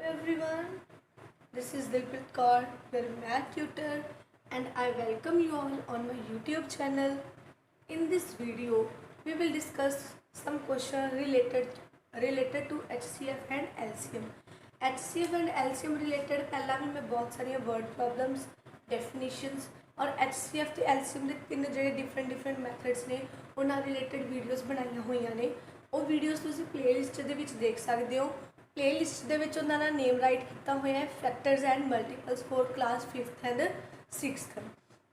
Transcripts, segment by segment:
everyone, this is Dilpreet Kaur, your math tutor, and I welcome you all on my YouTube channel. In this video, we will discuss some questions related to HCF and LCM. HCF and LCM related पहला भी मैं बहुत सारी word problems, definitions और HCF ਤੇ LCM ਦੇ ਤਿੰਨ ਜਿਹੜੇ different methods ਨੇ ਉਹਨਾਂ related videos ਬਣਾਈਆਂ ਹੋਈਆਂ ਨੇ। ਉਹ ਵੀਡੀਓਜ਼ ਤੁਸੀਂ ਪਲੇਲਿਸਟ ਦੇ ਵਿੱਚ ਦੇਖ ਸਕਦੇ ਹੋ। प्लेलिस्ट ਦੇ ਵਿੱਚ ਉਹਨਾਂ ਦਾ ਨੇਮ ਰਾਈਟ ਕੀਤਾ ਹੋਇਆ ਹੈ factors and multiples for class 5th and 6th।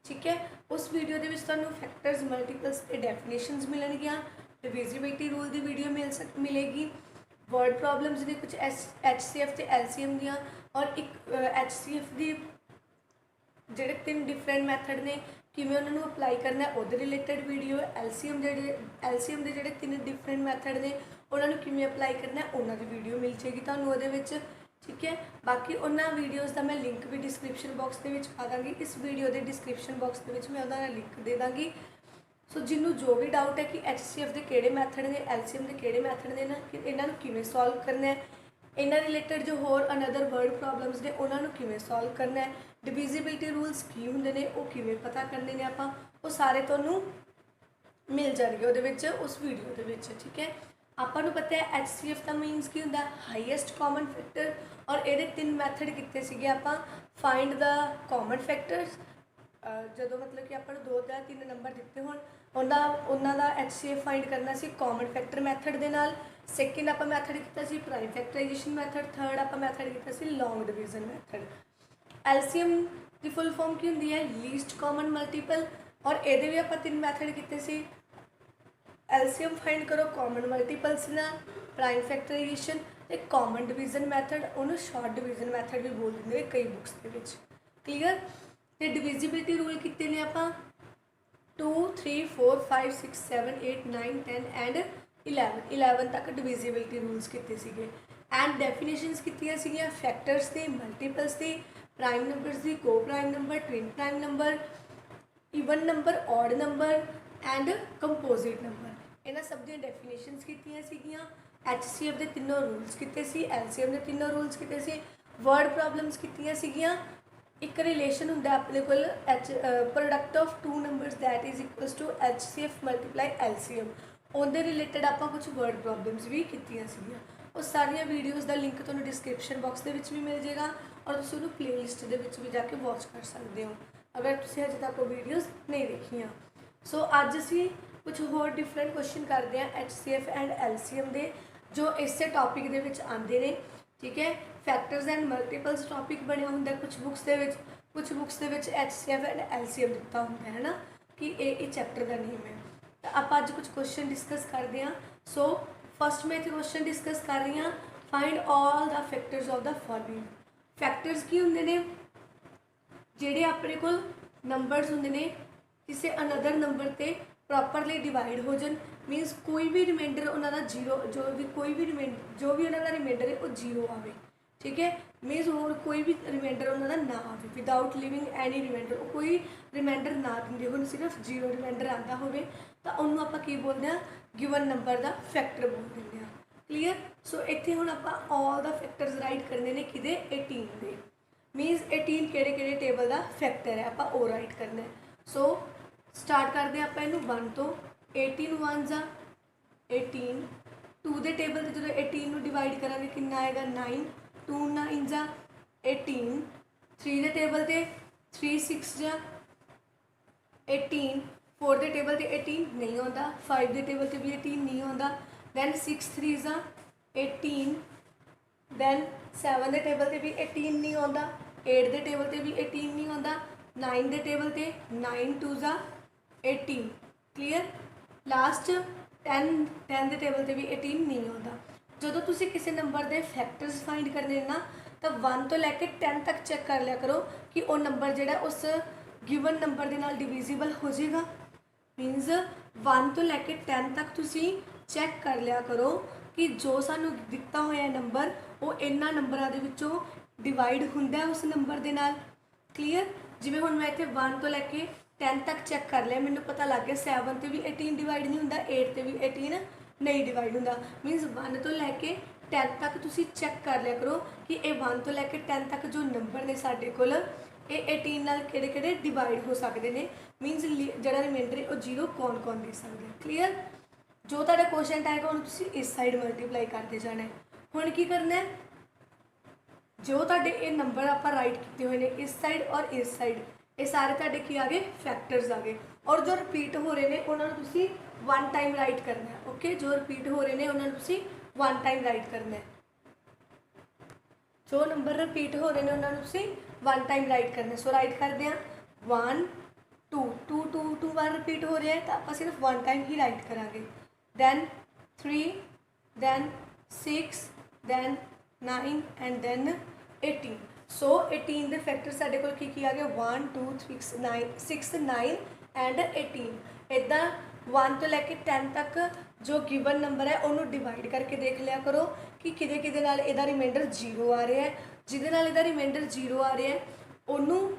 ਠੀਕ ਹੈ, ਉਸ ਵੀਡੀਓ ਦੇ ਵਿੱਚ ਤੁਹਾਨੂੰ ਫੈਕਟਰਸ ਮਲਟੀਪਲਸ ਤੇ ਡੈਫੀਨੇਸ਼ਨਸ ਮਿਲਣਗੀਆਂ, ਡਿਵਿਜ਼ਿਬਿਲਿਟੀ ਰੂਲ ਦੀ ਵੀਡੀਓ ਮਿਲੇਗੀ, वर्ड प्रॉब्लम्स ने कुछ HCF ਤੇ LCM ਦੀਆਂ और एक HCF ਦੀ ਜਿਹੜੇ ਤਿੰਨ डिफरेंट मैथड ने किमें उन्होंने अप्लाई करना है ਉਹਦੇ रिलेटेड वीडियो। LCM ਦੇ ਜਿਹੜੇ ਤਿੰਨ डिफरेंट मैथड ने उन्होंने किमें अप्लाई करना है उन्होंने की वीडियो मिल जाएगी ਤੁਹਾਨੂੰ ਉਹਦੇ ਵਿੱਚ। ठीक है, बाकी उन्होंने वीडियोज़ का मैं लिंक भी डिस्क्रिप्शन बॉक्स के पा दाँगी। इस वीडियो के डिस्क्रिप्शन बॉक्स के मैं उन्होंने लिंक दे दाँगी। सो जिन्हों जो भी डाउट है कि HCF के किहड़े मैथड ने LCM के किहड़े मैथड ने ना कि इन्हों किमें सॉल्व करना है, इन्होंने रिलेटेड जो होर अनदर वर्ड प्रॉब्लम्स ने उन्होंने किमें सॉल्व करना है, डिविजिबिलिटी रूल्स की होंगे ने वो किमें पता करने ने आपां वो सारे तुहानूं मिल जाएंगे उहदे विच उस वीडियो दे विच। ठीक है, ਆਪਾਂ ਨੂੰ पता है HCF का मीनस की होंदा हाईएस्ट कॉमन फैक्टर और ये तीन मैथड किए सीगे आपां फाइंड द कॉमन फैक्टर्स। जो मतलब कि आपको 2 या 3 नंबर दिते होण उन्हां दा HCF फाइंड करना सी कॉमन फैक्टर मैथड दे नाल। सैकेंड आप मैथड किया C prime factorisation method, third आप मैथड किया सी लॉन्ग डिवीजन मैथड। LCM की फुल फॉर्म की होंदी है लीस्ट कॉमन मल्टीपल और ये भी आप 3 मैथड किए सी। LCM फाइंड करो कॉमन मल्टीपल्स ना, प्राइम फैक्टराइजेशन ते कॉमन डिवीजन मैथड, उन्होंने शॉर्ट डिवीजन मैथड भी बोल देंगे कई बुक्स के विच। क्लीयर, तो डिविजिबिलिटी रूल कितने ने आप 2 3 4 5 6 7 8 9 10 एंड 11 तक डिविजिबिलिटी रूल्स किए सीगे। एंड डेफिनेशंस कितनी सीगियां फैक्टर्स दी, मल्टीपल्स दी, प्राइम नंबर्स दी, को prime number, twin prime number, even number, odd number and composite number, इन्होंने सब दी डेफिनेशंस कीतियां सीगियां। HCF के तीनों रूल्स किते सी, LCM के तीनों रूल्स किते सी, वर्ड प्रॉब्लम्स कीतियां सीगियां। एक रिलेशन हुंदा अपने कोल product of 2 numbers that is equals to HCF multiply LCM, उनके रिलेटेड आप कुछ वर्ड प्रॉब्लम्स भी कीतियां सीगियां। उस सारिया वीडियोज़ का लिंक तुहानूं डिस्क्रिप्शन बॉक्स के भी मिल जाएगा और तुसीं उहनूं प्लेलिस्ट के भी जाके वॉच कर सकते हो अगर तुसीं अजे तक वो वीडियोज़ नहीं देखियां। सो अज असीं कुछ होर डिफरेंट क्वेश्चन करते हैं HCF एंड LCM के जो इस टॉपिक के विच आते हैं। ठीक है, फैक्टर्स एंड मल्टीपल्स टॉपिक बनया होंगे कुछ बुक्स के विच, कुछ बुक्स के विच HCF एंड LCM दिता होंगे है ना कि ये चैप्टर का नेम है। तो आप अज कुछ क्वेश्चन डिस्कस करते हैं। सो फस्ट मैं इतने क्वेश्चन डिस्कस कर रही हाँ, find all the factors of the following. Factors की होंगे ने जिहड़े अपने कोल नंबर्स होंगे ने किसी अनदर नंबर से प्रॉपरली डिवाइड हो जाए, मीनस कोई भी रिमाइंडर उन्होंने जीरो जो भी उन्होंने रिमाइंडर है वो जीरो आए। ठीक है, मीनस और कोई भी रिमाइंडर उन्होंने ना आए विदाउट लिविंग एनी रिमाइंडर, कोई रिमाइंडर ना देंगे हो सिर्फ जीरो रिमाइंडर आता हो तो उन्होंने आप बोलते हैं गिवन नंबर का फैक्टर बोल देंगे। क्लीयर, सो इतने हम आप ऑल द फैक्टर्स राइट करने ने कि 18 के, मीनस 18 किहड़े टेबल का फैक्टर है आप वो राइट करना है। सो स्टार्ट करते हैं आप इनू 1 तो 18 1 जा 18, 2 के टेबल से जो 18 डिवाइड करा कि आएगा 9, 2 9 जा 18, 3 के टेबल से 3 6 जा 18, 4 के टेबल से 18 नहीं आता, 5 के टेबल से भी 18 नहीं आता, दैन 6 3 जा 18, दैन 7 के टेबल से भी 18 नहीं आता, 8 के टेबल से भी 18 नहीं आता, 9 के टेबल से 9 2 जा 18। क्लीयर, लास्ट 10 के टेबल से भी 18 नहीं आता। जो तुसी किसी नंबर के फैक्टर्स फाइंड करने ना तो 1 तो लैके 10 तक चेक कर लिया करो कि वो नंबर जोड़ा उस गिवन नंबर के नाल डिविजिबल हो जाएगा। मीनस 1 तो लैके 10 तक तुसी चेक कर लिया करो कि जो सानू दिता होया नंबर वो इन्ना नंबरों के विचों डिवाइड हुंदा उस नंबर के नाल। क्लीयर, जिवें हुण मैं इत्थे 1 तो लैके 10 तक चेक कर लिया, मैंने पता लग गया 7 से भी 18 डिवाइड नहीं होंदा, 8 से भी 18 नहीं डिवाइड होंदा, मीनस 1 तो लैके 10 तक तुसी चैक कर लिया करो कि ये 1 तो लैके 10 तक जो नंबर ने साडे कोल ये 18 नाल किहड़े किहड़े डिवाइड हो सकते हैं। मीनस जिहड़ा रिमाइंडर है वो 0 कौन कौन दे सकते हैं। क्लीयर। जो तुहाडा क्वेश्चन आएगा उन्होंने तुसी इस साइड मल्टीप्लाई करते जाना है। हुण की करना है, जो तुहाडे ये नंबर आप राइट किए हुए हैं इस साइड और इस साइड, ये सारे तुहाडे की आ गए फैक्टर्स आ गए। और जो रिपीट हो रहे हैं उन्होंने तुसी 1 टाइम राइट करना है। ओके, जो रिपीट हो रहे हैं उन्होंने तुसी 1 टाइम राइट करना है। जो नंबर रिपीट हो रहे हैं उन्होंने तुसी 1 टाइम राइट करना है। सो राइट करते हैं 1 2 2 2 2 बार रिपीट हो रहे हैं तो आप सिर्फ 1 टाइम ही राइट करांगे। Then 3 then 6 then 9 and then 18। So 18 के फैक्टर साढ़े को की आ गया 1 2 3 6 9 एंड 18। इदा 1 तो लैके 10 तक जो गिवन नंबर है उन्होंने डिवाइड करके देख लिया करो कि किदे किदे नाल इहदा रिमाइंडर 0 आ रहा है। जिहदे नाल इहदा रिमाइंडर 0 आ रहा है उन्होंने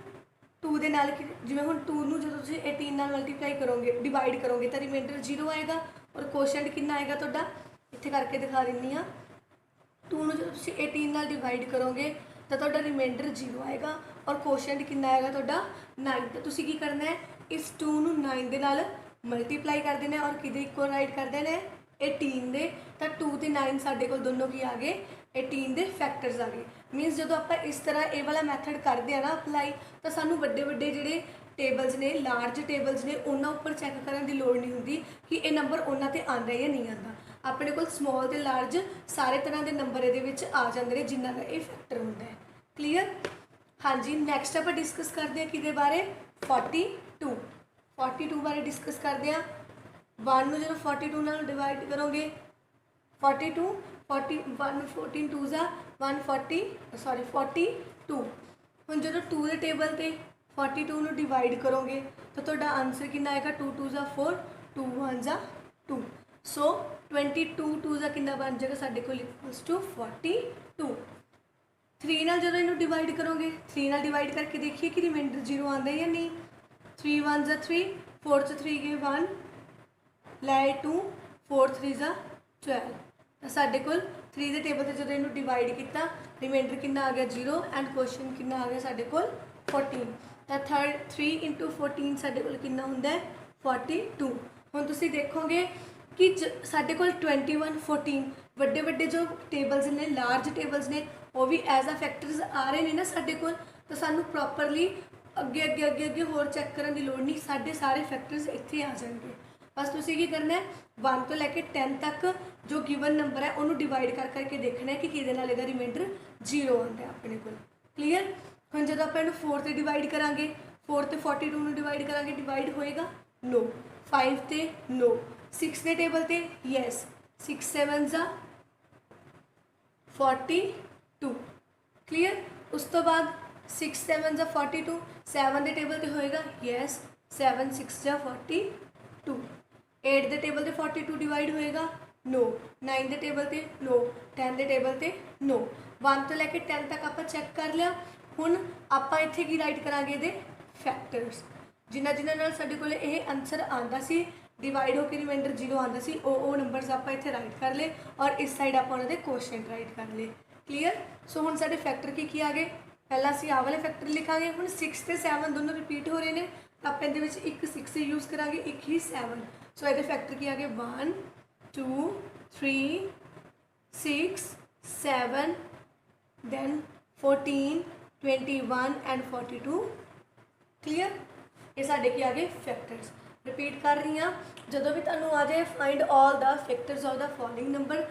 2 दे नाल जिवें हुण 2 नूं जदों तुसीं 18 नाल मल्टीप्लाई करोगे डिवाइड करोगे तो रिमाइंडर 0 आएगा। और क्वेश्चन कितना आएगा तुहाडा, इत्थे करके दिखा दिंदी हाँ। 2 नूं जदों तुसीं 18 नाल डिवाइड करोगे तो तुहाडा रिमाइंडर 0 आएगा और क्वेश्चन कितना आएगा तुहाडा 9। तो तुसीं की करना है, इस 2 नूं 9 दे नाल मल्टीप्लाई कर देना और किदे इक्वल राइट कर देना 18 दे। तो 2 ते 9 साडे कोल दोनों की आ गए 18 दे फैक्टर्स आ गए। मीनस जो आप इस तरह ये वाला मैथड करते हैं ना अप्लाई, तो सानू बड़े बड़े जिहड़े टेबल्स ने लार्ज टेबल्स ने उन्होंने उपर चैक करने की लड़ नहीं होंगी कि ये नंबर उन्होंने ते आंदा या नहीं आता। अपने को स्मॉल ते लार्ज सारे तरह के नंबर ये आ जाते हैं जिन्हों का ये फैक्टर होंदा है। क्लीयर। हाँ जी, नैक्सट आप डिस्कस करते हैं कि बारे 42 बारे डिस्कस करते हैं। 1 में जो 42 नाल डिवाइड करोगे 42 40 1 14 2 ज़ा 140 सॉरी 42। हुण जो 2 के टेबल ते 42 में डिवाइड करोगे तो तुहाडा आंसर कितना आएगा 2 2 ज़ा 4 2 1 ज़ा 2। सो 22 2 ज़ा कितना बन जाएगा साढ़े को इक्वल्स टू 42। 3 नाल जो इन्हों डिवाइड करोगे 3 नाल डिवाइड करके देखिए कि रिमाइंडर 0 आता है या नहीं। 3 1 ज़ा 3 4 च 3 गए 1 लाए 2 4 3 ज़ा 12। तो साढ़े को 3 के टेबल से जो इन्हों डिवाइड किया रिमाइंडर कितना आ गया 0 एंड क्वेश्चन कितना आ गया साढ़े को 14। तो 3 इंटू 14 साढ़े को कितना होंदा है 42। हुण तुसीं देखोगे कि साढ़े को 21 14 बड़े बड़े जो टेबल्स ने लार्ज टेबल्स ने वो भी एज आ फैक्टर्स आ रहे हैं ना साढ़े को। तो सानू प्रॉपरली अगे अगे अगे अगे होर चैक करने की लोड़ नहीं, साढ़े सारे फैक्टर्स इत्थे आ जाएंगे। बस तुसीं की करना है 1 तो लैके 10 तक जो गिवन नंबर है उन्होंने डिवाइड कर करके देखना है कि किहदे नाल इहदा रिमाइंडर 0 आता है अपने को। क्लीयर। हम जो आप 4 से डिवाइड करा 4 से 42 में डिवाइड करा डिवाइड होएगा नो। 5 से नो। 6 के टेबल से यस 6 7 ज़ा 42। क्लीयर। उस तो बाद 6 7 ज़ा 42 7 के टेबल से होएगा यस 7 6 ज़ा 42। 8 के टेबल से 42 डिवाइड होएगा नो। 9 के टेबल से नो। 10 के टेबल से नो। 1 तो लैके 10 तक आप चैक कर लिया। हुण आपां इत्थे की राइट करांगे इहदे फैक्टर्स जिन्हां नाल साडे कोल इह आंसर आंदा सी डिवाइड होकर रिमाइंडर 0 आंदा सी ओ नंबर्स आपां इत्थे राइट कर ले और इस साइड आपां उहनां दे क्वेश्चन राइट कर ले। क्लीयर। सो हुण साडे फैक्टर की आ गए। पहला असीं आ वाले फैक्टर लिखांगे। हुण 6 ते 7 दोनों रिपीट हो रहे हैं तो आपां इहदे विच एक 6 यूज़ करांगे एक ही 7। सो इहदे फैक्टर की आ गए 1 2 3 6 7 then 14 21 एंड 42। क्लीयर। ये साढ़े की आ गए फैक्टर्स। रिपीट कर रही हाँ, जो भी तुहानूं आ जाए find all the factors of the following number.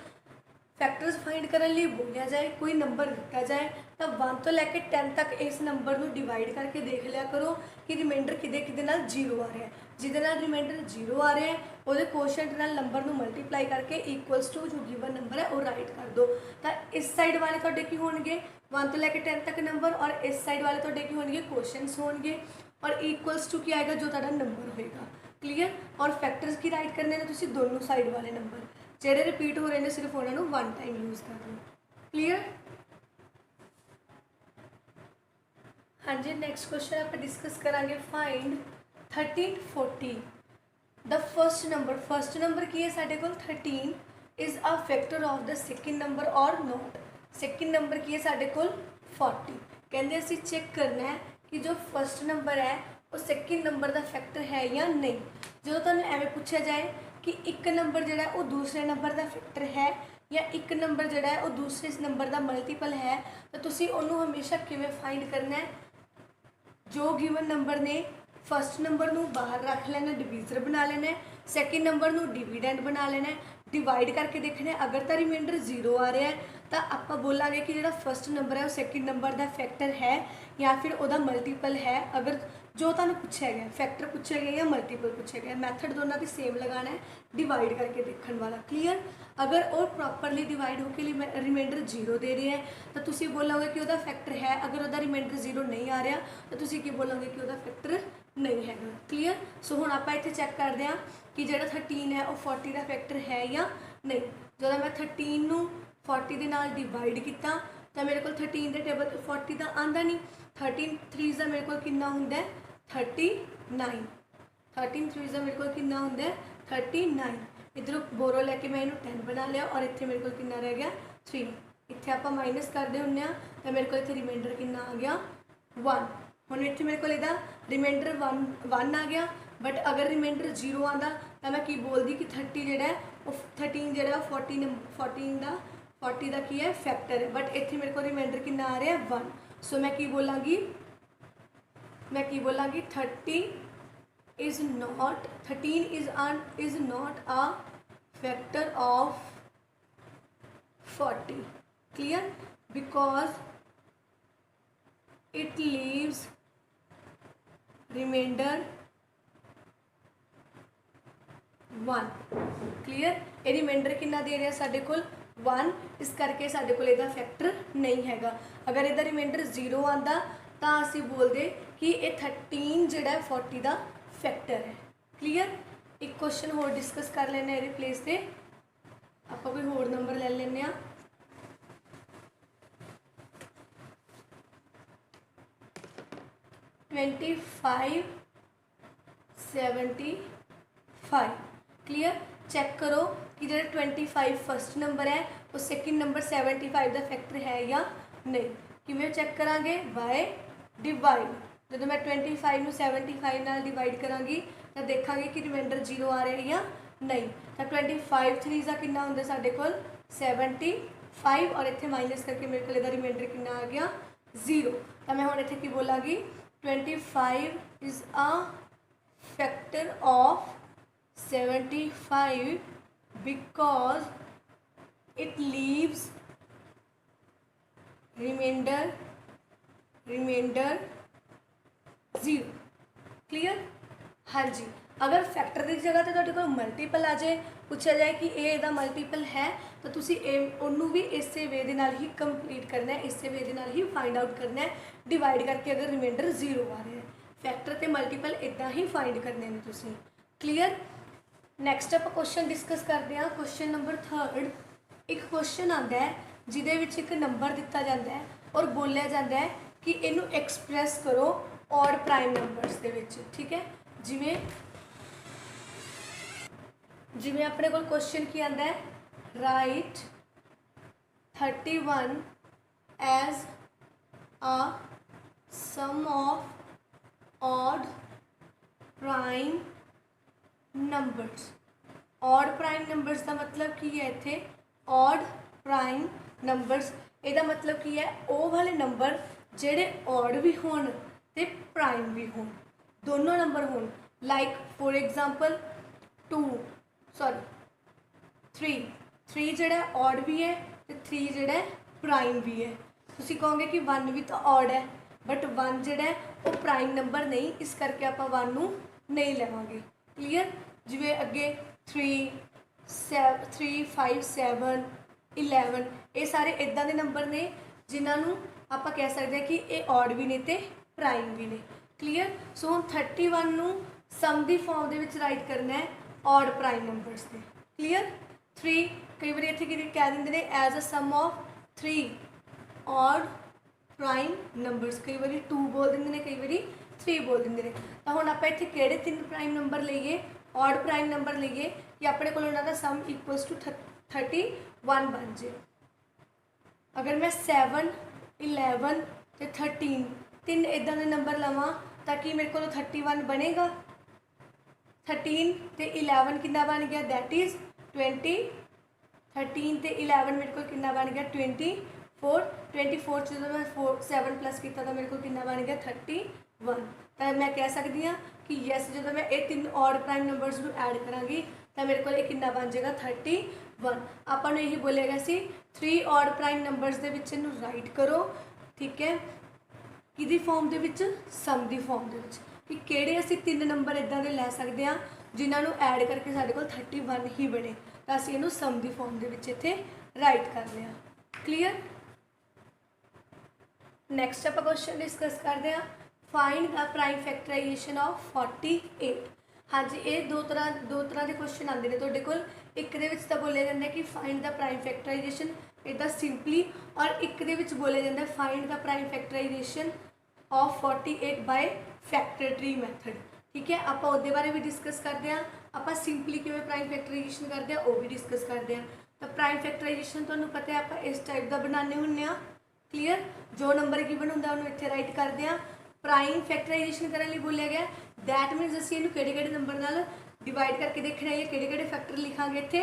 Factors find करने लिए बोलिया जाए कोई नंबर दिता जाए तो 1 तो लैके 10 तक इस नंबर को डिवाइड करके देख लिया करो कि रिमाइंडर किदे किदे नाल 0 आ रहा है। जिदे नाल रिमाइंडर 0 आ रहा है वो क्वेश्चन नाल नंबर को मल्टीप्लाई करके इक्वल्स टू जो गिवन नंबर है वो राइट कर दो। तो इस साइड वाले तुहाडे की होणगे 1 तो लैके 10 तक नंबर और इस साइड वाले तुहाडे की होणगे क्वेश्चनस होणगे और इक्वल्स टू क्या आएगा जो तुहाडा नंबर होएगा। क्लीयर। और फैक्टर्स की राइट करने ने तुसीं दोनों साइड वाले नंबर जेडे रिपीट हो रहे हैं सिर्फ उन्होंने 1 टाइम यूज़ कर लो। क्लीयर। हाँ जी, नैक्सट क्वेश्चन आप डिस्कस करांगे फाइंड 13 40 द फर्स्ट नंबर की है साढ़े को 13 is a factor of the second number और नॉट। सेकंड नंबर की है साढ़े कोल 40। कहते असी चेक करना है कि जो फर्स्ट नंबर है वो सेकंड नंबर का फैक्टर है या नहीं। जो तुहानू एवें पूछा जाए कि एक नंबर जोड़ा वो दूसरे नंबर का फैक्टर है या एक नंबर जोड़ा है वो दूसरे नंबर का मल्टीपल है, तो तुसी उन्होंने हमेशा किवें फाइंड करना है। जो गिवन नंबर ने फर्स्ट नंबर नू बाहर रख लेना, डिवीज़र बना लेना है, सैकेंड नंबर नू डिविडेंड बना लेना है, डिवाइड करके देखना है। अगर तो रिमाइंडर 0 आ रहा है तो आप बोलांगे कि जो फर्स्ट नंबर है वो सैकेंड नंबर का फैक्टर है या फिर वह मल्टीपल है। अगर जो तुहानू पूछा गया फैक्टर पूछा गया या मल्टीपल पूछा गया, मैथड दोनों की सेम लगाना है, डिवाइड करके देखने वाला। क्लीयर। अगर वो प्रॉपरली डिवाइड होकर रिमाइंडर 0 दे रहे हैं तो तुसी बोलोगे कि वह फैक्टर है। अगर वह रिमाइंडर 0 नहीं आ रहा तो तुसी की बोलोगे कि वह फैक्टर नहीं है। क्लीयर। सो हुण आपां इत्थे चैक करते हैं कि जो 13 है वह 40 का फैक्टर है या नहीं। जो मैं 13 नू 40 के नाल डिवाइड किया तो मेरे को 13 के टेबल 40 का आंदा नहीं। 13 3 का मेरे को कितना हुंदा है 39। 13 3 का मेरे को कितना हुंदा है 39। इधरों बोरो लैके मैं इन्हू 10 बना लिया और इत्थे मेरे को कितना रह गया 3। इत्थे आपां माइनस करते हुंदे तो मेरे को इत्थे रिमाइंडर कितना आ गया 1। हुण इत्थे मेरे को इहदा रिमाइंडर 1 आ गया, बट अगर रिमाइंडर 0 आता तो मैं की बोलती कि 30 जोड़ा है वो 13 जोड़ा 40 का की है फैक्टर है, बट इत्थे मेरे को रिमाइंडर कितना आ रहा है 1। सो मैं की बोलांगी 13 is not a factor of 40। Clear. Because it leaves remainder 1। Clear. ये रिमाइंडर कितना दे रहा साढ़े कोल 1, इस करके साढ़े कोल इहदा फैक्टर नहीं हैगा। अगर इहदा रिमाइंडर 0 आता तो असी बोलते कि ये 13 जोड़ा 40 का फैक्टर है। क्लीयर। एक क्वेश्चन होर डिस्कस कर लेना ये प्लेस से, आप कोई होर नंबर ले लें। 25 75। क्लीयर। चेक करो कि जो 25 फर्स्ट नंबर है वो सैकेंड नंबर 75 का फैक्टर है या नहीं। किवें चेक करांगे बाय डिवाइड। जो मैं 25 में 75 नाल डिवाइड करांगी तो देखांगे कि रिमाइंडर 0 आ रहा है या नहीं। तो 25 3 का कितना होंगे साढ़े कोल 75 और इत्थे माइनस करके मेरे को रिमाइंडर कितना आ गया 0। तो मैं हुण इत्थे की बोलांगी 25 is a factor of 75 because it leaves remainder 0। Clear. हाँ जी। अगर फैक्टर की जगह तो तुहाडे कोल मल्टीपल आ जाए, पूछा जाए कि ए दा मल्टीपल है तो तुसी उन्होंने भी इस वे दे नाल ही कंप्लीट करना है, इस वे दे नाल ही फाइंड आउट करना है डिवाइड करके। अगर रिमाइंडर 0 आ रहा है फैक्टर ते मल्टीपल इदा ही फाइंड करने हैं तुसी। क्लीयर। नैक्सट आप क्वेश्चन डिस्कस करते हैं। Question number 3। एक क्वेश्चन आता है जिहदे विच एक नंबर दिता जाता है और बोलिया जाता है कि इनू एक्सप्रैस करो ऑड प्राइम नंबर्स दे विच। ठीक है। जिवें अपने को क्वेश्चन की आता है write 31 as a sum of odd prime numbers. Odd prime numbers का मतलब की है इत्थे ऑड प्राइम नंबर्स। ਇਹਦਾ मतलब की है वो वाले नंबर ਜਿਹੜੇ ऑड भी होण ते प्राइम भी होण, दोनों नंबर होण। लाइक फॉर एग्जांपल 3 ਜਿਹੜਾ ऑड भी है तो 3 ਜਿਹੜਾ प्राइम भी है। तुसी कहोगे कि 1 भी तो ऑड है बट 1 ਜਿਹੜਾ वो प्राइम नंबर नहीं, इस करके आप 1 नूं नहीं लवांगे। क्लीयर। जिवें अगे 3 5 7 11 ये सारे इदां दे नंबर ने जिन्होंने आप कह सकते हैं कि ये ऑड भी ने ते प्राइम भी ने। क्लीयर। सो हम 31 नूं सम the form they which write करना है ऑड प्राइम नंबर्स से। क्लीयर। 3 कई बार इत्थे कह देंगे ने as a sum of 3 odd prime numbers. कई बार 2 बोल देंगे ने, कई बार 3 बोल देंगे ने। तो हुण आपां इत्थे किहड़े 3 प्राइम नंबर लईए, ऑड प्राइम नंबर लईए कि अपने को उन्हां दा सम इक्वल्स टू 31 बन जाए। अगर मैं 7 11 ते 13 तीन इदां दे नंबर लवां ताकि मेरे को 31 बनेगा। 13 ते 11 कितना बन गया, दैट इज़ 20। 13 ते 11 मेरे को कितना बन गया 24। 24 जो मैं 7 प्लस किया तो मेरे को कितना बन गया 31। तो मैं कह सकती हाँ कि यस जो मैं ये तीन ऑड प्राइम नंबर्स को ऐड कराँगी तो मेरे को कितना बन जाएगा 31। आपने यही बोलेगा सी 3 ऑड प्राइम नंबर्स के विच इनू राइट करो, ठीक है, कि फॉर्म के विच सम की फॉर्म के विच कि किहड़े असीं तीन नंबर इदां दे लै सकते हैं जिन्होंने ऐड करके साढ़े को 31 ही बने, तो असीं इनू सम की फॉर्म के विच इत्थे राइट कर लिया। क्लीयर। नैक्सट आप क्वेश्चन डिस्कस करते हैं, find the prime factorisation of 48। हाँ जी, ये दो तरह के क्वेश्चन आते हैं तुहाडे कोल। एक दे विच तां बोलिया जाता है कि फाइंड द प्राइम फैक्टराइजेशन इदा सिंपली, और एक दे विच बोलिया जाता है find the prime factorisation of 48 by factor tree method. ठीक है, आप उहदे बारे भी डिस्कस करते हैं, आप सिंपली किवें प्राइम फैक्टराइजेशन करते हैं वह भी डिस्कस करते हैं। तो प्राइम फैक्टराइजेशन तुहानूं पता है आप इस टाइप का बनाने हुन्ने आ। क्लीयर। जो नंबर गिवन हुंदा उहनूं इत्थे राइट करते हैं। प्राइम फैक्टराइजेशन करने लिए बोलिया गया, दैट मीनस असीं इहनूं किहड़े नंबर नाल डिवाइड करके देखना है, किहड़े फैक्टर लिखांगे इत्थे,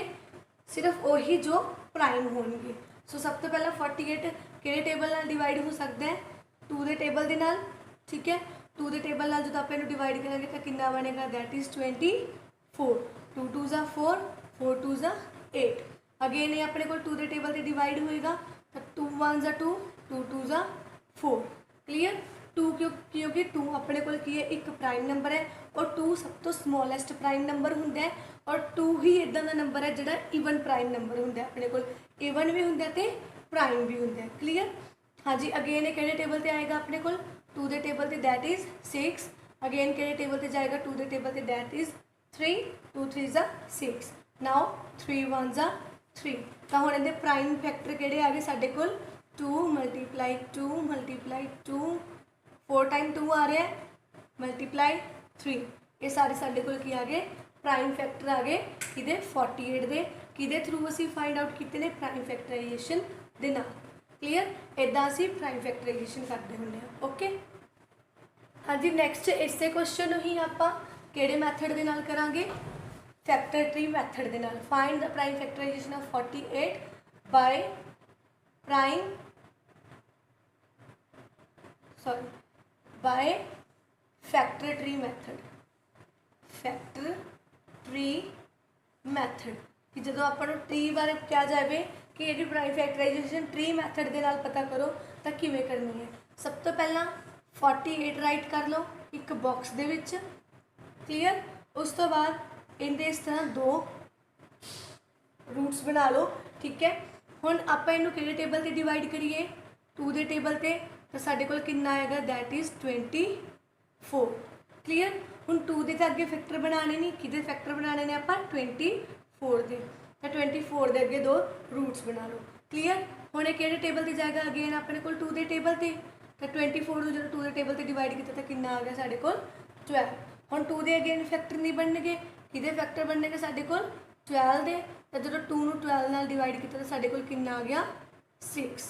सिर्फ वही जो प्राइम होणगे। सो सब तो पहला 48 किहड़े टेबल नाल डिवाइड हो सकता है, 2 के टेबल के नाल। ठीक है, 2 के टेबल नाल जो आप इहनूं डिवाइड करेंगे तो कितना बनेगा, दैट इज़ 24। 2 2 ज़ा 4, 4 2 ज़ा 8। अगेन ये अपने को 2 के टेबल से डिवाइड होएगा तो 2 1 ज़ा 2, 2 2 ज़ा 4। क्लीयर। 2 क्योंकि 2 अपने को की है एक प्राइम नंबर है, और 2 सब तो स्मॉलेस्ट प्राइम नंबर होंदा है, और 2 ही इदां दा नंबर है जिहड़ा ईवन प्राइम नंबर होंदा है। अपने को ईवन भी होंदा है प्राइम भी होंदा है। क्लीयर। हाँ जी, अगेन ये किहड़े टेबल से आएगा अपने को 2 के टेबल से, दैट इज़ 6। अगेन किहड़े टेबल से जाएगा 2 के टेबल से, दैट इज़ 3। 2 3 ज़ा 6। नाउ 3 1 ज़ा 3। तो हुण इहदे प्राइम फैक्टर किहड़े आ गए साडे कोल, 2 मल्टीप्लाई 2 मल्टीप्लाई 2, 4 टाइम 2 आ रहा है, मल्टीप्लाई 3। ये सारे साडे कोल की आ गए प्राइम फैक्टर आ गए किहदे 48 दे, किहदे थ्रू असीं फाइंड आउट कीते ने, प्राइम फैक्टराइजेशन दे नाल। क्लीयर। इदां असीं प्राइम फैक्टराइजेशन करते हुंदे हां। ओके। हाँ जी, नैक्सट इसे क्वेश्चन ही आपां किहड़े मैथड दे नाल करांगे, फैक्टर ट्री मैथड दे नाल। Find the prime factorisation of 48 by by factor tree method. Factor tree method कि जो आप ट्री बारे कहा जाए कि ये प्राइम फैक्टराइजेशन ट्री मैथड के नाल पता करो तो किवें करनी है। सब तो पहला 48 राइट कर लो एक बॉक्स दे विच। क्लीयर। उस तो बाद इनके इस तरह 2 रूट्स बना लो। ठीक है, हुण आपां इनू किहड़े टेबल से डिवाइड करिए, 2 के टेबल से, तो साडे कोल कितना आएगा, दैट इज़ 24। क्लीयर। हुण 2 के अगे फैक्टर बनाने नहीं, किहदे फैक्टर बनाने ने आपां 24 के, तो 24 के अगे 2 रूट्स बना लो। क्लीयर। हुण ये किहड़े टेबल से जाएगा, अगेन अपने कोल 2 के टेबल से, तो 24 को जो 2 के टेबल से डिवाइड किया तो कितना आ गया साडे कोल 12। हुण 2 के अगेन फैक्टर नहीं बनने, किहदे फैक्टर बनने साडे कोल 12 के, तो जो 2 नूं 12 नाल डिवाइड किया तो साडे कोल कितना आ गया 6।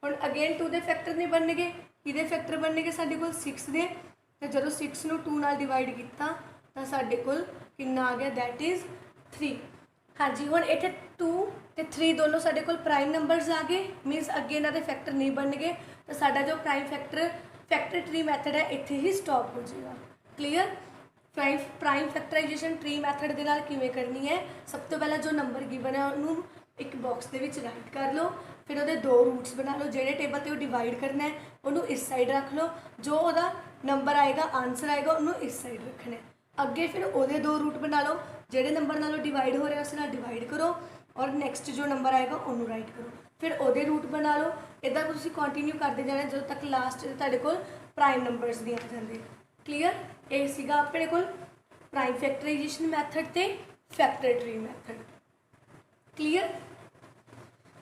हुण अगेन 2 के फैक्टर नहीं बनने, किहदे फैक्टर बनने साडे कोल 6 के, तो जो 6 नूं 2 नाल डिवाइड किया तो साडे कोल कितना आ गया, दैट इज़ 3। हाँ जी, हुण इत्थे 2 ते 3 दोनों साडे कोल प्राइम नंबर्स आ गए, मीनस अगे इन्हां दे फैक्टर नहीं बनने, तो साडा जो फैक्टर ट्री मैथड है इत्थे ही स्टॉप हो जाएगा। Clear. Prime factorisation tree method के नाल किवें करनी है, सब तो पहला जो नंबर गिवन है उन्होंने एक बॉक्स के विच राइट कर लो, फिर वो 2 रूट्स बना लो, जिहड़े टेबल से वो डिवाइड करना है उन्होंने इस साइड रख लो, जो वह नंबर आएगा आंसर आएगा उन्होंने इस साइड रखना है। अगे फिर वो 2 रूट बना लो, जिहड़े नंबर नालों डिवाइड हो रहा है उस नाल डिवाइड करो, और नैक्सट जो नंबर आएगा उन्होंने राइट करो, फिर वो रूट बना लो। इदा तुसीं कंटिन्यू करते जाना जो तक लास्ट तुहाडे कोल प्राइम नंबर्स दी आ जांदे। क्लीयर। ये सीगा अपने कोल प्राइम फैक्टराइजेशन मैथड ते फैक्टर ट्री मैथड। क्लीयर।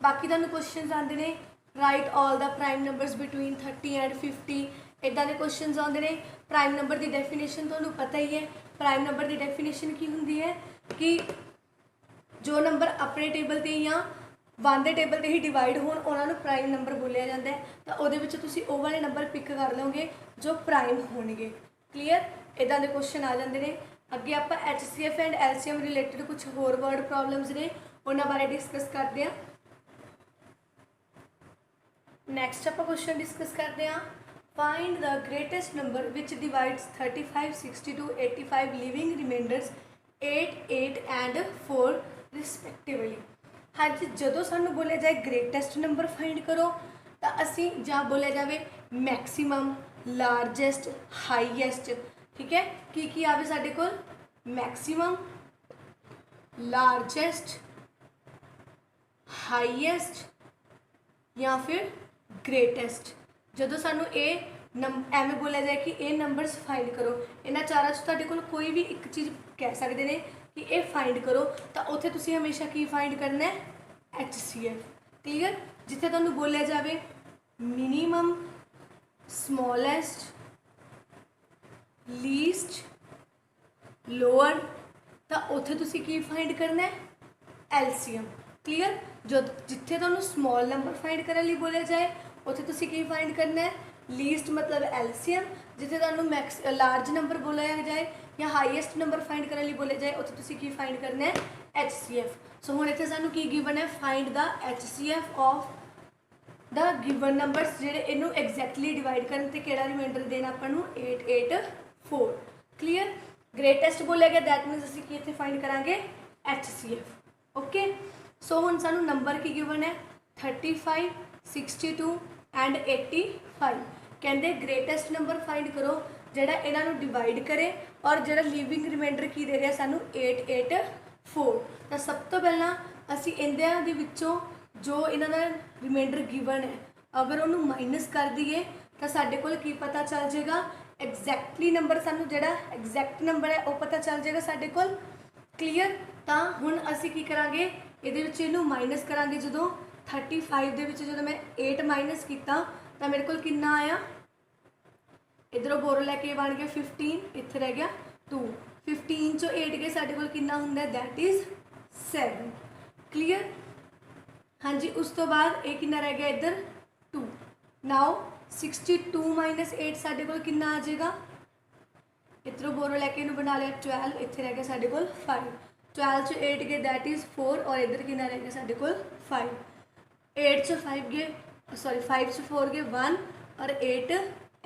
बाकी तुहानूं क्वेश्चन आते हैं, write all the prime numbers between 30 and 50, इदां दे क्वेश्चन आते हैं। प्राइम नंबर की डेफिनेशन तुहानूं पता ही है, प्राइम नंबर की डेफिनेशन की होंदी है कि जो नंबर अपने टेबल ते या 1 ਦੇ ਟੇਬਲ 'ਤੇ ਹੀ ਡਿਵਾਈਡ ਹੋਣ ਉਹਨਾਂ ਨੂੰ ਪ੍ਰਾਈਮ ਨੰਬਰ ਬੋਲਿਆ ਜਾਂਦਾ ਹੈ। ਤਾਂ ਉਹਦੇ ਵਿੱਚ ਤੁਸੀਂ ਉਹ ਵਾਲੇ ਨੰਬਰ ਪਿਕ ਕਰ ਲਓਗੇ ਜੋ ਪ੍ਰਾਈਮ ਹੋਣਗੇ। ਕਲੀਅਰ, ਇੱਦਾਂ ਦੇ ਕੁਐਸਚਨ ਆ ਜਾਂਦੇ ਨੇ। ਅੱਗੇ ਆਪਾਂ HCF ਐਂਡ LCM ਰਿਲੇਟਡ ਕੁਝ ਹੋਰ ਵਰਡ ਪ੍ਰੋਬਲਮਸ ਨੇ, ਉਹਨਾਂ ਬਾਰੇ ਡਿਸਕਸ ਕਰਦੇ ਹਾਂ। ਨੈਕਸਟ ਆਪਾਂ ਕੁਐਸਚਨ ਡਿਸਕਸ ਕਰਦੇ ਹਾਂ। Find the greatest number which divides 35, 62, 85 leaving remainders 8, 8 and 4 respectively. हाँ जी, जो सानू बोलिया जाए ग्रेटेस्ट नंबर फाइंड करो तो असी ਜਾਂ बोलिया जाए मैक्सीमम, लार्जेस्ट, हाईएस्ट। ठीक है, की आवे साडे कोल मैक्सीमम, लार्जेस्ट, हाईएस्ट या फिर ग्रेटेस्ट। जो सानू एवें बोलिया जाए कि ये नंबरस फाइंड करो, इन्हां चारां च तुहाडे कोल कोई भी एक चीज़ कह सकते हैं कि ये फाइंड करो, तो उत्थे तुसीं हमेशा की फाइंड करना है HCF। क्लीयर, जिथे तुहानू बोलिया जाए मिनीमम, स्मॉलेस्ट, लीस्ट, लोअर, तो उत्थे तुसीं की फाइंड करना है LCM। क्लीयर, जो जिथे तुहानू स्मॉल नंबर फाइंड करने लई बोलिया जाए उत्थे तुसीं की फाइंड करना है लीस्ट मतलब LCM। जिथे तुहानू लार्ज नंबर बोलिया जाए या हाईएस्ट नंबर फाइंड करने लई बोलिया जाए उत्थे तुसीं की फाइंड करना है HCF। सो हुण इत्थे सानू की गिवन है find the HCF of the given numbers जिहड़े इनू एग्जैक्टली डिवाइड करन ते किहड़ा रिमाइंडर देना आपां नू 8, 8, 4। क्लीयर, ग्रेटेस्ट बोलिया गया दैट मीनस असीं की इत्थे फाइंड करांगे HCF। ओके, सो हुण सानू नंबर की गिवन है 35, 62 एंड 85। कहते ग्रेटेस्ट नंबर फाइंड करो जोड़ा इन्हों डिवाइड करे और जोड़ा लिविंग रिमाइंडर की दे रहा सानू 8, 8, 4। तो सब तो पहला असी इंदियां दे विचों जो इन्हों रिमाइंडर गिवन है अगर उन्होंने माइनस कर दीए तो साडे कोल की पता चल जाएगा एग्जैक्टली नंबर, सानू जोड़ा एग्जैक्ट नंबर है वह पता चल जाएगा साडे कोल। क्लीयर, तो हुण असी की करांगे इहदे विच इहनूं माइनस करांगे। जो 35 दे विच जो मैं 8 माइनस किया तो मेरे को कितना आया, इधरों बोरो लैके बन गया 15, इत्थे रह गया 2। 15 चो 8 गए साडे कोल कितना हुंदा दैट इज़ 7। क्लीयर, हाँ जी, उस तो बाद ये कितना रह गया इधर 2। नाउ 62 माइनस 8 साडे कोल कितना आ जाएगा, इधरों बोरो लैके इन्हूं बना लिया 12, इत्थे रह गया साडे कोल 5। 12 चो 8 गए दैट इज़ 4 और इधर कितना रह गया साडे कोल 5। 8 चो 5 गए, सॉरी 5 चो 4 गए 1 और 8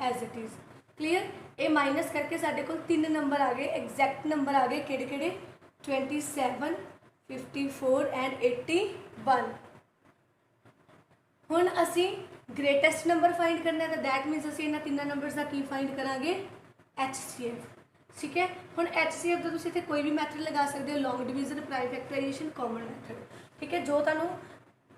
एज इट इज़। क्लीयर, ये माइनस करके साडे कोल 3 नंबर आ गए, एग्जैक्ट नंबर आ गए किहड़े किहड़े 27, 54 एंड 81। हुण असी ग्रेटेस्ट नंबर फाइंड करना है तो दैट मीनस असी इन्हां 3 नंबर्स का की फाइंड करांगे HCF। ठीक है, हुण HCF का तुसीं इत्थे कोई भी मैथड लगा सकते हो, long division, prime factorisation, common method. ठीक है, जो तुहानूं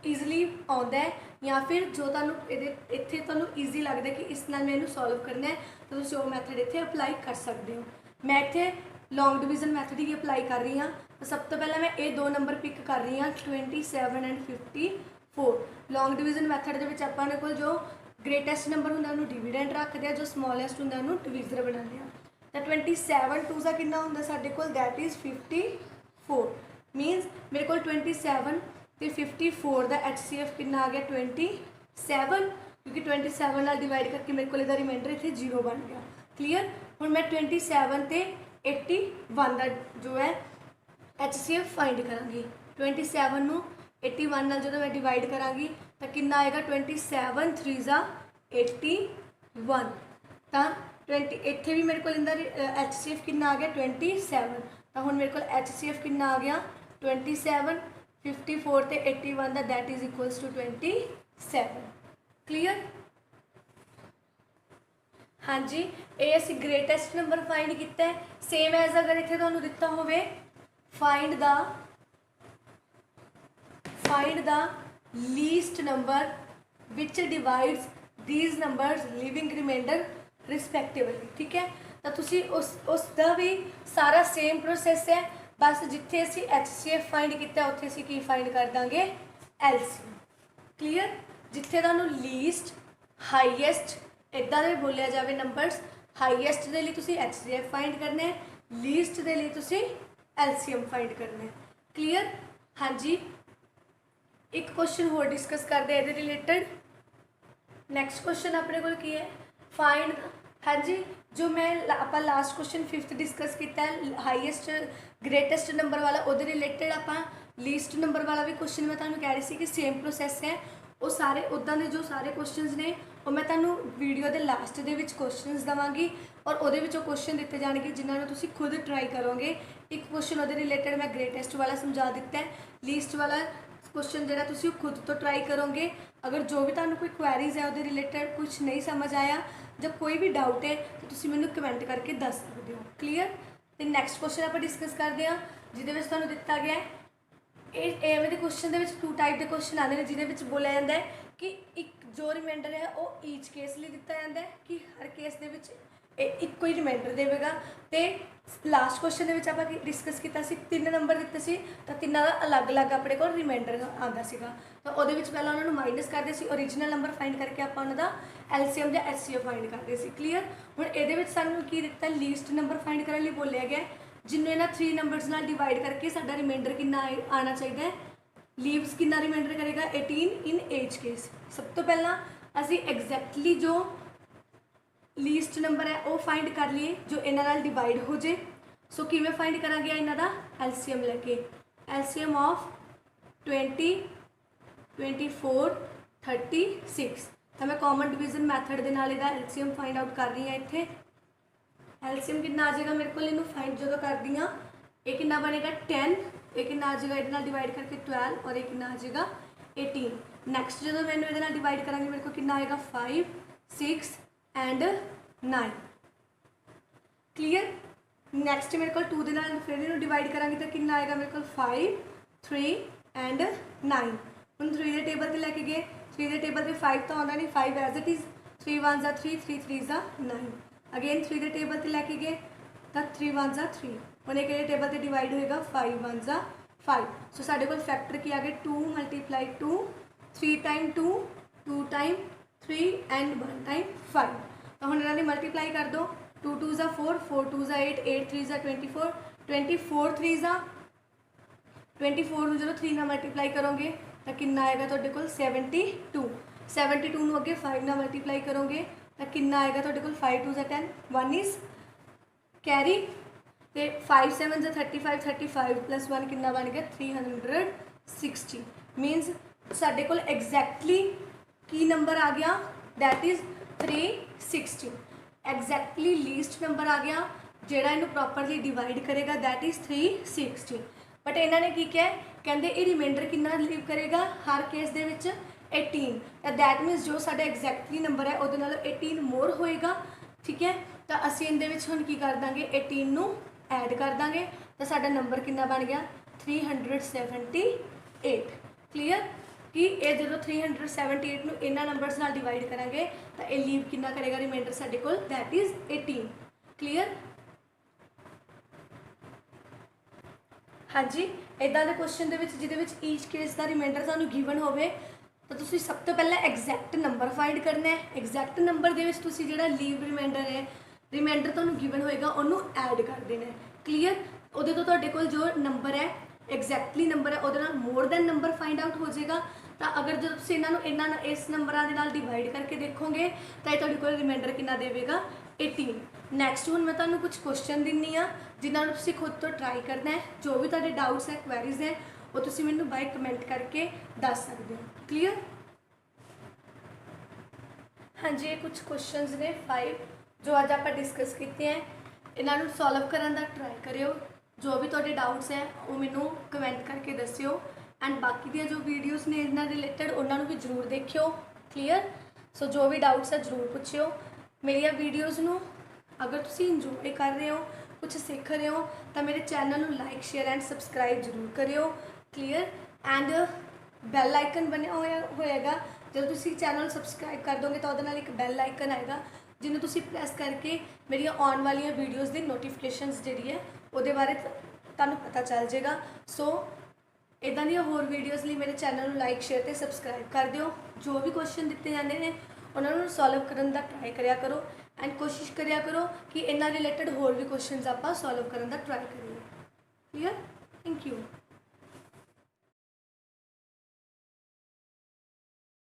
ईजली आता है या फिर जो तुहानूं इत्थे तुहानूं ईजी लगता है कि इस नाल मैं इहनूं सॉल्व करना है तो तुसीं वो मैथड इत्थे अप्लाई कर सकते हो। मैं इत्थे लॉन्ग डिवीजन मैथड ही अप्लाई कर रही हाँ। तो सब तो पहला मैं ये 2 नंबर पिक कर रही हाँ 27 एंड 54। लॉन्ग डिवीजन मैथड के अपने को जो ग्रेटेस्ट नंबर होंगे उन्होंने डिविडेंड रखते हैं, जो स्मॉलेस्ट होंगे उन्होंने डिविजर बनाते हैं। तो 27 2 का कितना होंगे साढ़े को दैट इज़ 54। मीनस मेरे को 27 तो 54 का HCF कितना आ गया 27, क्योंकि 27 नाल डिवाइड करके मेरे को रिमाइंडर इतने 0 बन गया। क्लीयर, हुण मैं 27 ते 81 का जो है HCF फाइंड करांगी। 27 नूं 81 नाल जो मैं डिवाइड करांगी तो कितना आएगा 27 3 जा 81। तो 20 इत्थे भी मेरे को HCF कितना आ गया 27। तो हुण मेरे को HCF कितना आ गया 27, 54 ते 81 का that is equals to 27। Clear, हाँ जी, ये असी ग्रेटेस्ट नंबर फाइंड किया है। सेम एज अगर इत्थे तुहानूं दिता होवे find the least number which divides these numbers leaving remainder respectively. ठीक है, तो तुसी उसका भी सारा सेम प्रोसैस है, बस जिथे असी HCF फाइंड किया उत्थे असी की फाइंड कर देंगे LCM। क्लीयर, जिथे तुहानूं लीस्ट हाईएस्ट इदा दे बोलिया जाए नंबर्स, हाईएस्ट के लिए तुसी HCF फाइंड करना है, लीस्ट के लिए तुसी LCM फाइंड करना है। क्लीयर, हाँ जी, एक क्वेश्चन होर डिस्कस करते हैं ये रिलेटेड। नैक्सट क्वेश्चन अपने को की है फाइंड। हाँ जी, जो मैं आप लास्ट क्वेश्चन 5th डिस्कस किया है हाईएस्ट ग्रेटेस्ट नंबर वाला, वो रिलेटेड आप लीस्ट नंबर वाला भी क्वेश्चन मैं तुम्हें कह रही थी कि सेम प्रोसैस है। वो सारे उदा के जो सारे क्वेश्चन ने वो मैं तुम्हें वीडियो के लास्ट के क्वेश्चन देवांगी और वो क्वेश्चन दिते जाएंगे जिन्होंने तुम खुद ट्राई करोगे। एक क्वेश्चन वो रिलेटेड मैं ग्रेटेस्ट वाला समझा दिता है, लीस्ट वाला क्वेश्चन जो तुम खुद तो ट्राई करोगे। अगर जो भी तुम्हें कोई क्वेरीज है वो रिलेटेड कुछ नहीं समझ आया, जब कोई भी डाउट है तो तुम मैंने कमेंट करके दस सकते हो। क्लीयर। तो नैक्सट क्वेश्चन आप डिस्कस करते हैं जिद तुहानूं दिता गया है एवें दे क्वेश्चन के 2 टाइप के क्वेश्चन आते हैं जिद बोलिया जाता है कि एक जो रिमाइंडर है वो ईच केस लिए दिता जाता है कि हर केस के एक ही रिमाइंडर देगा। तो लास्ट क्वेश्चन के आप डिस्कस किया 3 नंबर दिते सी तो तिना का अलग अलग अपने को रिमाइंडर आता सीगा। तो वो पहला उन्होंने माइनस करते सी ओरिजिनल नंबर फाइंड करके आप उन्होंने LCM या SCF फाइंड करते सी। क्लीयर। हुण ये सानूं की दिता लीस्ट नंबर फाइंड करने लिए बोलिया गया जिन्होंने इन्होंने 3 नंबर्स नाल डिवाइड करके साडा रिमाइंडर कितना आना चाहिए। लीव्स कितना रिमाइंडर करेगा 18 इन एज केस। सब तो पहला असी एग्जैक्टली जो लीस्ट नंबर है वो फाइंड कर लिए जो इन्होंने डिवाइड हो जाए। सो किवें फाइंड करा गया इन्हों का LCM लैके LCM ऑफ 20 24 36। तो मैं कॉमन डिवीजन मैथड के नाल इहदा LCM फाइंड आउट कर रही हाँ। इत्थे LCM कितना आ जाएगा मेरे को इनू फाइंड जो कर दी हाँ, ये कितना बनेगा 10, ये कितना आ जाएगा ये डिवाइड करके 12 और ये कितना आ जाएगा 18। नैक्सट जो मैंने ये डिवाइड करा मेरे को कितना आएगा 5 6 एंड 9। क्लीयर। नैक्सट मेरे को 2 के फिर इन्होंने डिवाइड करा तो कितना आएगा मेरे को 5 3 एंड 9। हम 3 के टेबल से लैके गए 3 के टेबल से 5 तो आता नहीं, 5 एज इट इज़ 3 1 जा 3 3 3 जा 9। अगेन 3 के टेबल से लैके गए तो 3 1 जा 3। हम एक टेबल से डिवाइड होएगा 5 1 जा 5। सो साढ़े को फैक्टर की आ गए 2 × 2 3 टाइम 2 2 टाइम 3 एंड 1 टाइम 5। तो हम इन्होंने मल्टीप्लाई कर दो 2 2 जा 4 4 2 जा 8 8 3 जा 24 24 3 जा 24 जो 3 ना मल्टीप्लाई करोगे तो कितना आएगा तो को 72 72 अगे 5 ना मल्टीप्लाई करोगे तो कितना आएगा तो 5 2 जा 10 1 इज कैरी। तो 5 7 जा 35 35 प्लस 1 कितना बन गया 360। मीनस साढ़े को एग्जैक्टली की नंबर आ गया that is 360। Exactly least number आ गया जोड़ा इन्हू प्रॉपरली डिवाइड करेगा दैट इज़ 360। बट इन्होंने की क्या कहते ये रिमाइंडर कितना लीव करेगा हर केस दे विच 18। दैट मीनस जो साडा एग्जैक्टली नंबर है वो 18 मोर होएगा। ठीक है। तो असी इहदे विच हुण की कर देंगे 18 नू ऐड कर देंगे तो साडा नंबर कितना बन गया 378। क्लीयर। कि ये जो 378 नू इन्हां नंबर्स नाल डिवाइड करांगे तो ये लीव कितना करेगा रिमाइंडर साडे कोल दैट इज़ 18। क्लीयर। हाँ जी, इदा के क्वेश्चन जिद ईच केस का रिमाइंडर सानू गिवन होवे तो तुसी सब तो पहले एग्जैक्ट नंबर फाइंड करना है। एग्जैक्ट नंबर के जो लीव रिमाइंडर है रिमाइंडर तुहानू गिवन होएगा उन्होंने ऐड कर देना है। क्लीयर। उहदे तो तुहाडे कोल जो नंबर है एग्जैक्टली नंबर है वो more than number find out हो जाएगा। तो अगर जो तुम इन्होंने इस नंबरों के नाल डिवाइड करके देखोगे तो ये तुहाडे कोल रिमाइंडर कितना देगा 18। नैक्सट हुण मैं तुहानू कुछ क्वेश्चन दिनी हाँ जिन्होंने तुसीं खुद तो ट्राई करना है। जो भी तुहाडे डाउट्स है क्वेरीज है वो तुसीं मैनू बाय कमेंट करके दस सकते हो। क्लीयर। हाँ जी, ये कुछ क्वेश्चंस ने 5 जो अज आप डिस्कस किए हैं इन्हों सॉल्व करने का ट्राई करियो। जो भी तुहाडे डाउट्स है वो मैनू कमेंट करके दस्सियो एंड बाकी दी जो वीडियोज़ ने इन्हां रिलेटेड उन्होंने भी जरूर देखियो। क्लीयर। सो जो भी डाउट्स है जरूर पूछियो। मेरी वीडियोज़ नू अगर तुसीं इंजॉय कर रहे हो कुछ सीख रहे हो तो मेरे चैनल को लाइक शेयर एंड सबसक्राइब जरूर करियो। क्लीयर। एंड बैल आइकन बनया होएगा जो तुसीं चैनल सबसक्राइब कर दोगे तो उहदे नाल एक बैल आइकन आएगा जिन्होंने तुसीं प्रेस करके मेरी आने वाली वीडियोज़ की नोटिफिकेशनस जी है वो बारे तुहानू पता चल जाएगा। सो इदां दी होर वीडियोज़ लिए मेरे चैनल को लाइक शेयर तो सबसक्राइब कर दियो। जो भी क्वेश्चन दिते जाते हैं उन्होंने सॉल्व करने का ट्राई करिया करो एंड कोशिश करिया करो कि इन्हां रिलेटेड होर भी क्वेश्चन आप सॉल्व करने का ट्राई करिए। क्लीयर। Thank you.